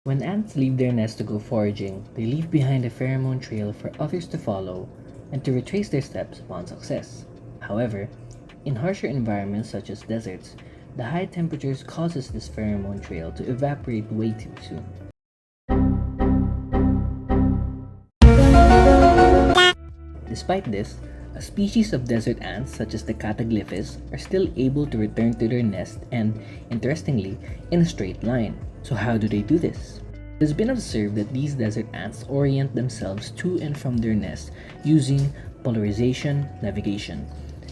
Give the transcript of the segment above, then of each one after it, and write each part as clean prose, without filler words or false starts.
When ants leave their nest to go foraging, they leave behind a pheromone trail for others to follow and to retrace their steps upon success. However, in harsher environments such as deserts, the high temperatures causes this pheromone trail to evaporate way too soon. Despite this, a species of desert ants such as the cataglyphis are still able to return to their nest and, interestingly, in a straight line. So how do they do this? It has been observed that these desert ants orient themselves to and from their nest using polarization navigation,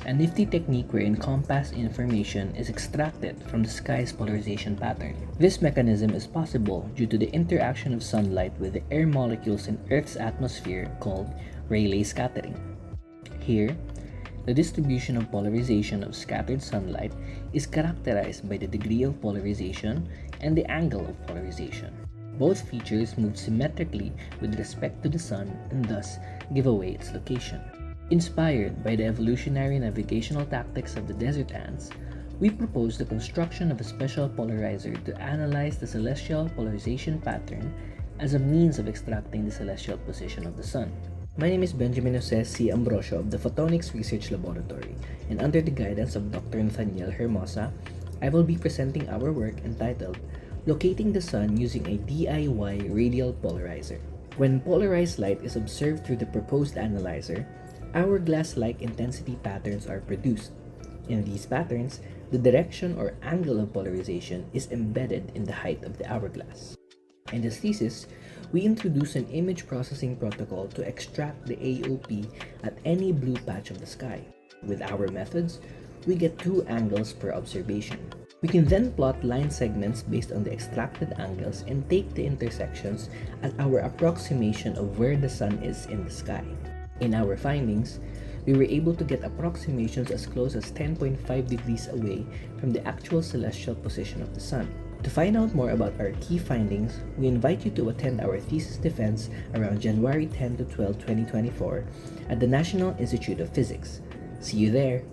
a nifty technique wherein compass information is extracted from the sky's polarization pattern. This mechanism is possible due to the interaction of sunlight with the air molecules in Earth's atmosphere called Rayleigh scattering. Here, the distribution of polarization of scattered sunlight is characterized by the degree of polarization and the angle of polarization. Both features move symmetrically with respect to the sun and thus give away its location. Inspired by the evolutionary navigational tactics of the desert ants, we propose the construction of a special polarizer to analyze the celestial polarization pattern as a means of extracting the celestial position of the sun. My name is Benjamin Jose C. Ambrosio of the Photonics Research Laboratory, and under the guidance of Dr. Nathaniel Hermosa, I will be presenting our work entitled Locating the Sun Using a DIY Radial Polarizer. When polarized light is observed through the proposed analyzer, hourglass-like intensity patterns are produced. In these patterns, the direction or angle of polarization is embedded in the height of the hourglass. In this thesis, we introduce an image processing protocol to extract the AOP at any blue patch of the sky. With our methods, we get two angles per observation. We can then plot line segments based on the extracted angles and take the intersections as our approximation of where the sun is in the sky. In our findings, we were able to get approximations as close as 10.5 degrees away from the actual celestial position of the sun. To find out more about our key findings, we invite you to attend our thesis defense around January 10 to 12, 2024 at the National Institute of Physics. See you there!